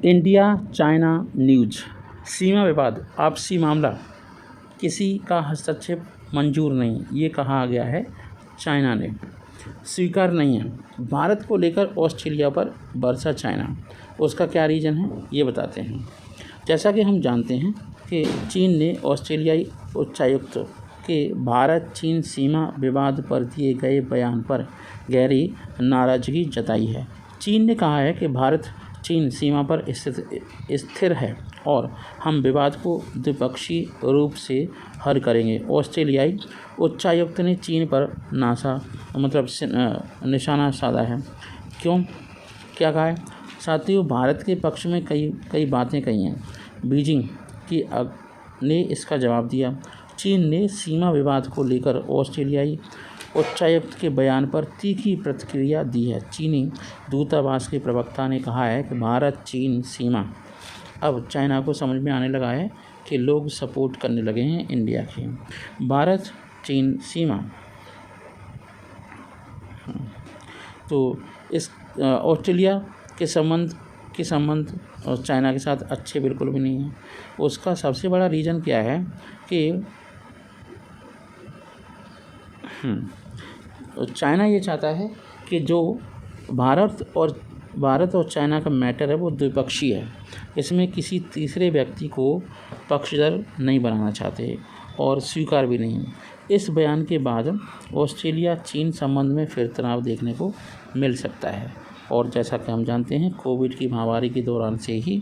India China news. सीमा विवाद आपसी मामला, किसी का हस्तक्षेप मंजूर नहीं, ये कहा गया है चाइना ने। स्वीकार नहीं है। भारत को लेकर ऑस्ट्रेलिया पर बरसा चाइना, उसका क्या रीज़न है ये बताते हैं। जैसा कि हम जानते हैं कि चीन ने ऑस्ट्रेलियाई उच्चायुक्त के भारत चीन सीमा विवाद पर दिए गए बयान पर गहरी नाराज़गी जताई है। चीन ने कहा है कि भारत चीन सीमा पर स्थिर है और हम विवाद को द्विपक्षीय रूप से हल करेंगे। ऑस्ट्रेलियाई उच्चायुक्त ने चीन पर निशाना साधा है। क्यों, क्या कहा है? साथियों, भारत के पक्ष में कई बातें कही हैं। बीजिंग ने इसका जवाब दिया। चीन ने सीमा विवाद को लेकर ऑस्ट्रेलियाई उच्चायुक्त के बयान पर तीखी प्रतिक्रिया दी है। चीनी दूतावास के प्रवक्ता ने कहा है कि भारत चीन सीमा अब चाइना को समझ में आने लगा है कि लोग सपोर्ट करने लगे हैं इंडिया के। भारत चीन सीमा तो इस ऑस्ट्रेलिया के संबंध और चाइना के साथ अच्छे बिल्कुल भी नहीं हैं। उसका सबसे बड़ा रीज़न क्या है कि चाइना ये चाहता है कि जो भारत और चाइना का मैटर है वो द्विपक्षीय है। इसमें किसी तीसरे व्यक्ति को पक्षधर नहीं बनाना चाहते और स्वीकार भी नहीं। इस बयान के बाद ऑस्ट्रेलिया चीन संबंध में फिर तनाव देखने को मिल सकता है। और जैसा कि हम जानते हैं, कोविड की महामारी के दौरान से ही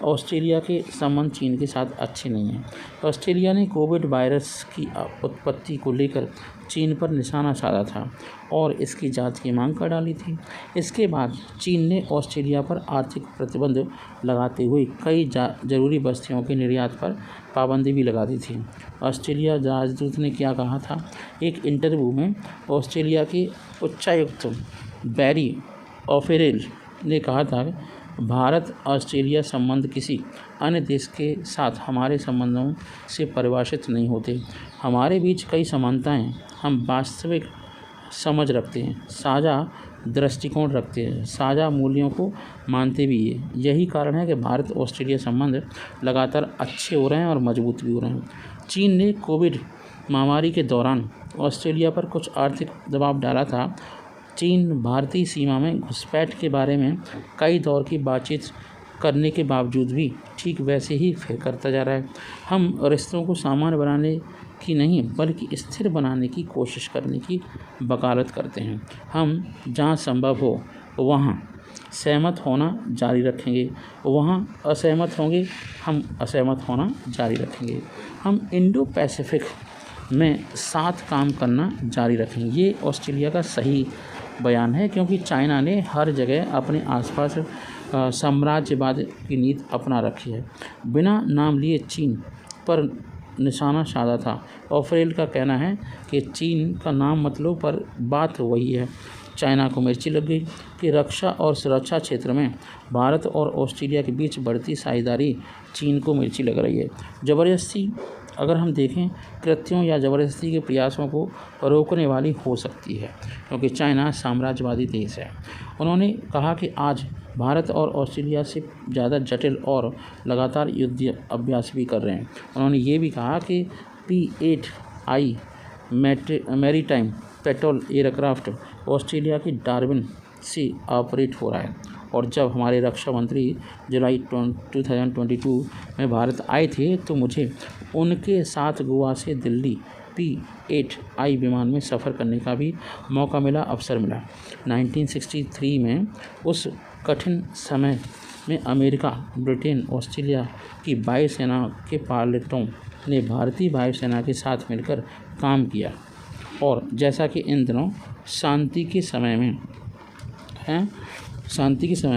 ऑस्ट्रेलिया के संबंध चीन के साथ अच्छे नहीं हैं। ऑस्ट्रेलिया ने कोविड वायरस की उत्पत्ति को लेकर चीन पर निशाना साधा था और इसकी जांच की मांग कर डाली थी। इसके बाद चीन ने ऑस्ट्रेलिया पर आर्थिक प्रतिबंध लगाते हुए कई जरूरी वस्तुओं के निर्यात पर पाबंदी भी लगा दी थी। ऑस्ट्रेलिया राजदूत ने क्या कहा था? एक इंटरव्यू में ऑस्ट्रेलिया के उच्चायुक्त बैरी ऑफेरेल ने कहा था, भारत ऑस्ट्रेलिया संबंध किसी अन्य देश के साथ हमारे संबंधों से परिभाषित नहीं होते। हमारे बीच कई समानताएं, हम वास्तविक समझ रखते हैं, साझा दृष्टिकोण रखते हैं, साझा मूल्यों को मानते भी हैं। यही कारण है कि भारत ऑस्ट्रेलिया संबंध लगातार अच्छे हो रहे हैं और मजबूत भी हो रहे हैं। चीन ने कोविड महामारी के दौरान ऑस्ट्रेलिया पर कुछ आर्थिक दबाव डाला था। चीन भारतीय सीमा में घुसपैठ के बारे में कई दौर की बातचीत करने के बावजूद भी ठीक वैसे ही फिर करता जा रहा है। हम रिश्तों को सामान्य बनाने की नहीं बल्कि स्थिर बनाने की कोशिश करने की वकालत करते हैं। हम जहाँ संभव हो वहाँ सहमत होना जारी रखेंगे, वहाँ असहमत होंगे हम असहमत होना जारी रखेंगे। हम इंडो पैसिफिक में साथ काम करना जारी रखेंगे। ये ऑस्ट्रेलिया का सही बयान है, क्योंकि चाइना ने हर जगह अपने आसपास साम्राज्यवाद की नीति अपना रखी है। बिना नाम लिए चीन पर निशाना साधा था। ऑफरेल का कहना है कि चीन का नाम मतलब पर बात वही है। चाइना को मिर्ची लग गई कि रक्षा और सुरक्षा क्षेत्र में भारत और ऑस्ट्रेलिया के बीच बढ़ती साझेदारी चीन को मिर्ची लग रही है। ज़बरदस्ती, अगर हम देखें, कृत्यों या ज़बरदस्ती के प्रयासों को रोकने वाली हो सकती है, क्योंकि चाइना साम्राज्यवादी देश है। उन्होंने कहा कि आज भारत और ऑस्ट्रेलिया से ज़्यादा जटिल और लगातार युद्ध अभ्यास भी कर रहे हैं। उन्होंने ये भी कहा कि P-8I maritime petrol aircraft Australia की डार्विन से ऑपरेट हो रहा है। और जब हमारे रक्षा मंत्री जुलाई 2022 में भारत आए थे तो मुझे उनके साथ गोवा से दिल्ली P-8I विमान में सफ़र करने का भी अवसर मिला। 1963 में उस कठिन समय में अमेरिका, ब्रिटेन, ऑस्ट्रेलिया की वायुसेना के पायलटों ने भारतीय वायुसेना के साथ मिलकर काम किया। और जैसा कि इन दिनों शांति के समय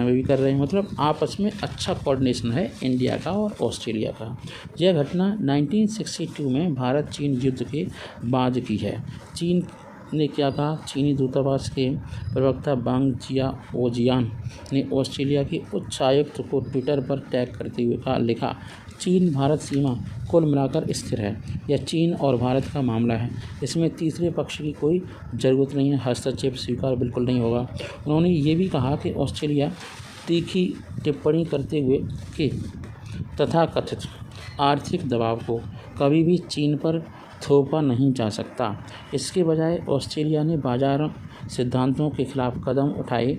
में भी कर रहे हैं, मतलब आपस में अच्छा कोऑर्डिनेशन है इंडिया का और ऑस्ट्रेलिया का। यह घटना 1962 में भारत चीन युद्ध के बाद की है। चीन ने क्या कहा? चीनी दूतावास के प्रवक्ता वांग जियाओजियान ने ऑस्ट्रेलिया के उच्चायुक्त को ट्विटर पर टैग करते हुए लिखा, चीन भारत सीमा कुल मिलाकर स्थिर है। यह चीन और भारत का मामला है, इसमें तीसरे पक्ष की कोई ज़रूरत नहीं है। हस्तक्षेप स्वीकार बिल्कुल नहीं होगा। उन्होंने ये भी कहा कि ऑस्ट्रेलिया तीखी टिप्पणी करते हुए कि तथाकथित आर्थिक दबाव को कभी भी चीन पर थोपा नहीं जा सकता। इसके बजाय ऑस्ट्रेलिया ने बाजार सिद्धांतों के खिलाफ कदम उठाए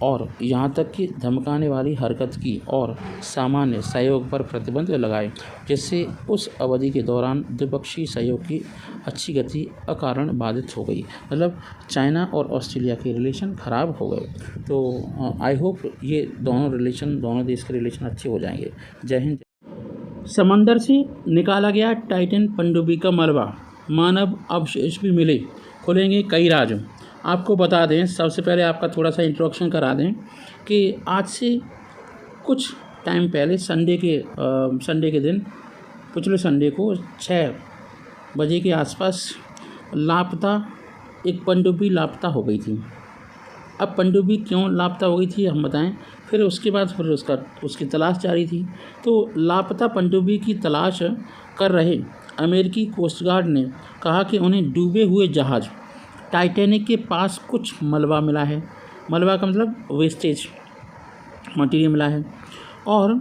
और यहाँ तक कि धमकाने वाली हरकत की और सामान्य सहयोग पर प्रतिबंध लगाए, जिससे उस अवधि के दौरान द्विपक्षीय सहयोग की अच्छी गति अकारण बाधित हो गई। मतलब चाइना और ऑस्ट्रेलिया के रिलेशन ख़राब हो गए। तो आई होप ये दोनों देश के रिलेशन अच्छे हो जाएंगे। जय हिंद। समंदर से निकाला गया टाइटन पनडुब्बी का मलबा, मानव अवशेष भी मिले, खुलेंगे कई राज। आपको बता दें, सबसे पहले आपका थोड़ा सा इंट्रोडक्शन करा दें कि आज से कुछ टाइम पहले संडे के दिन, पिछले संडे को 6 बजे के आसपास एक पनडुब्बी लापता हो गई थी। अब पनडुब्बी क्यों लापता हो गई थी हम बताएं, फिर उसके बाद उसकी तलाश जारी थी। तो लापता पनडुब्बी की तलाश कर रहे अमेरिकी कोस्ट गार्ड ने कहा कि उन्हें डूबे हुए जहाज़ टाइटैनिक के पास कुछ मलबा मिला है। मलबा का मतलब वेस्टेज मटेरियल मिला है। और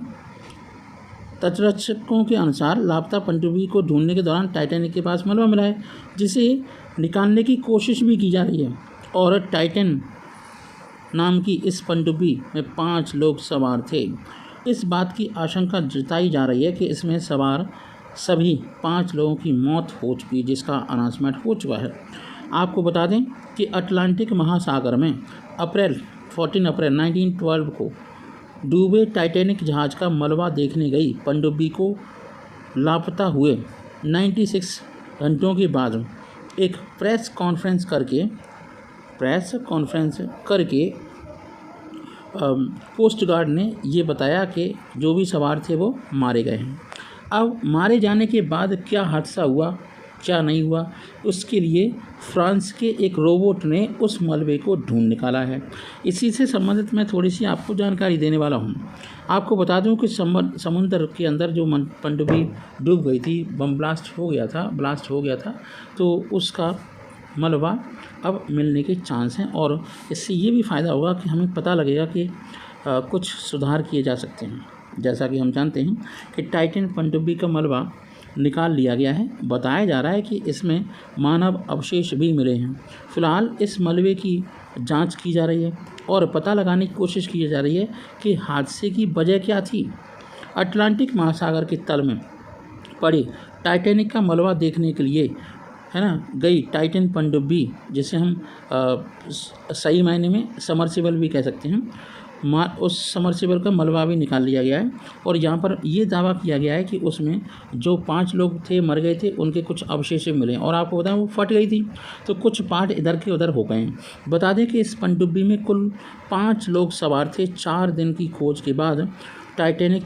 तटरक्षकों के अनुसार लापता पनडुब्बी को ढूंढने के दौरान टाइटैनिक के पास मलबा मिला है, जिसे निकालने की कोशिश भी की जा रही है। और टाइटन नाम की इस पनडुब्बी में 5 लोग सवार थे। इस बात की आशंका जताई जा रही है कि इसमें सवार सभी 5 लोगों की मौत हो चुकी, जिसका अनाउंसमेंट हो चुका है। आपको बता दें कि अटलांटिक महासागर में 14 अप्रैल 1912 को डूबे टाइटैनिक जहाज़ का मलबा देखने गई पनडुब्बी को लापता हुए 96 घंटों के बाद एक प्रेस कॉन्फ्रेंस करके कोस्ट गार्ड ने ये बताया कि जो भी सवार थे वो मारे गए हैं। अब मारे जाने के बाद क्या हादसा हुआ, क्या नहीं हुआ, उसके लिए फ्रांस के एक रोबोट ने उस मलबे को ढूंढ निकाला है। इसी से संबंधित मैं थोड़ी सी आपको जानकारी देने वाला हूँ। आपको बता दूँ कि समुद्र के अंदर जो पनडुब्बी डूब गई थी, बम ब्लास्ट हो गया था, तो उसका मलबा अब मिलने के चांस हैं। और इससे ये भी फ़ायदा होगा कि हमें पता लगेगा कि कुछ सुधार किए जा सकते हैं। जैसा कि हम जानते हैं कि टाइटन पनडुब्बी का मलबा निकाल लिया गया है। बताया जा रहा है कि इसमें मानव अवशेष भी मिले हैं। फिलहाल इस मलबे की जांच की जा रही है और पता लगाने की कोशिश की जा रही है कि हादसे की वजह क्या थी। अटलांटिक महासागर के तल में पड़े टाइटैनिक का मलबा देखने के लिए गई टाइटन पनडुब्बी, जिसे हम सही मायने में समरसिबल भी कह सकते हैं, उस समरसिबल का मलबा भी निकाल लिया गया है। और यहाँ पर ये दावा किया गया है कि उसमें जो 5 लोग थे मर गए थे, उनके कुछ अवशेष मिले और आपको बताएं वो फट गई थी, तो कुछ पार्ट इधर के उधर हो गए हैं। बता दें कि इस पनडुब्बी में कुल 5 लोग सवार थे। 4 दिन की खोज के बाद टाइटैनिक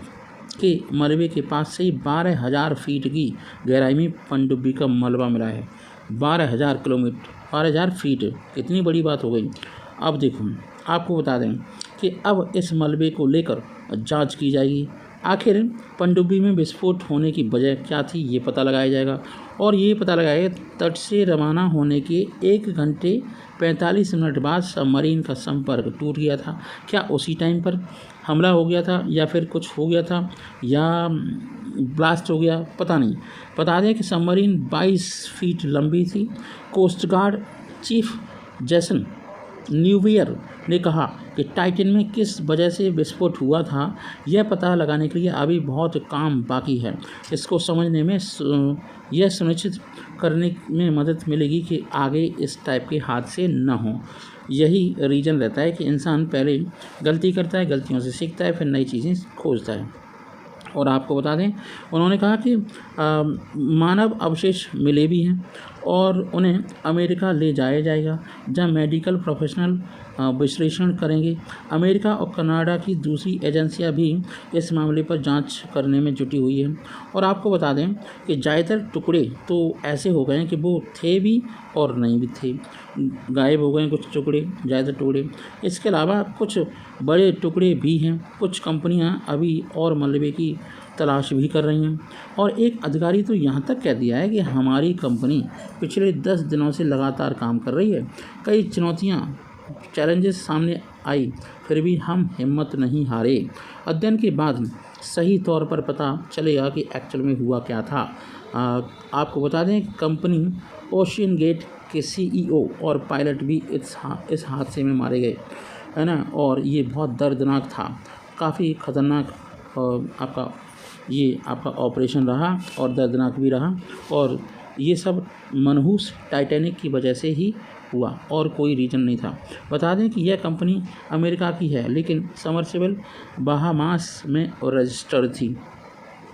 के मलबे के पास से 12,000 फीट की गहराई में पनडुब्बी का मलबा मिला है। 12,000 फीट, कितनी बड़ी बात हो गई। अब देखो, आपको बता दें कि अब इस मलबे को लेकर जांच की जाएगी। आखिर पनडुब्बी में विस्फोट होने की वजह क्या थी, ये पता लगाया जाएगा। और ये पता लगाया तट से रवाना होने के 1 घंटे 45 मिनट बाद सबमरीन का संपर्क टूट गया था। क्या उसी टाइम पर हमला हो गया था या फिर कुछ हो गया था या ब्लास्ट हो गया, पता नहीं। बता दें कि सबमरीन 22 फीट लंबी थी। कोस्ट गार्ड चीफ जेसन न्यूवियर ने कहा कि टाइटन में किस वजह से विस्फोट हुआ था, यह पता लगाने के लिए अभी बहुत काम बाकी है। इसको समझने में यह सुनिश्चित करने में मदद मिलेगी कि आगे इस टाइप के हादसे न हों। यही रीज़न रहता है कि इंसान पहले गलती करता है, गलतियों से सीखता है, फिर नई चीज़ें खोजता है। और आपको बता दें, उन्होंने कहा कि मानव अवशेष मिले भी हैं और उन्हें अमेरिका ले जाया जाएगा, जहां मेडिकल प्रोफेशनल विश्लेषण करेंगे। अमेरिका और कनाडा की दूसरी एजेंसियां भी इस मामले पर जांच करने में जुटी हुई है। और आपको बता दें कि ज़्यादातर टुकड़े तो ऐसे हो गए हैं कि वो थे भी और नहीं भी थे, गायब हो गए हैं कुछ टुकड़े, ज़्यादातर टुकड़े। इसके अलावा कुछ बड़े टुकड़े भी हैं। कुछ कंपनियां अभी और मलबे की तलाश भी कर रही हैं। और एक अधिकारी तो यहाँ तक कह दिया है कि हमारी कंपनी पिछले 10 दिनों से लगातार काम कर रही है। कई चुनौतियाँ चैलेंजेस सामने आई, फिर भी हम हिम्मत नहीं हारे। अध्ययन के बाद सही तौर पर पता चलेगा कि एक्चुअल में हुआ क्या था। आपको बता दें कि कंपनी ओशियन गेट के CEO और पायलट भी इस हादसे में मारे गए, है ना। और ये बहुत दर्दनाक था, काफ़ी ख़तरनाक आपका ऑपरेशन रहा और दर्दनाक भी रहा। और ये सब मनहूस टाइटैनिक की वजह से ही हुआ और कोई रीज़न नहीं था। बता दें कि यह कंपनी अमेरिका की है, लेकिन सबमर्सिबल बहामास में रजिस्टर्ड थी।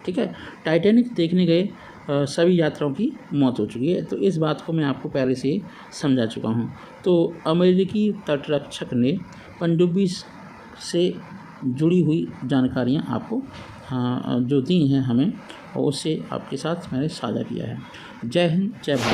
ठीक है। टाइटैनिक देखने गए सभी यात्रियों की मौत हो चुकी है, तो इस बात को मैं आपको पहले से समझा चुका हूँ। तो अमेरिकी तटरक्षक ने पनडुब्बी से जुड़ी हुई जानकारियाँ आपको जो दी हैं हमें, और उससे आपके साथ मैंने साझा किया है। जय हिंद, जय भारत।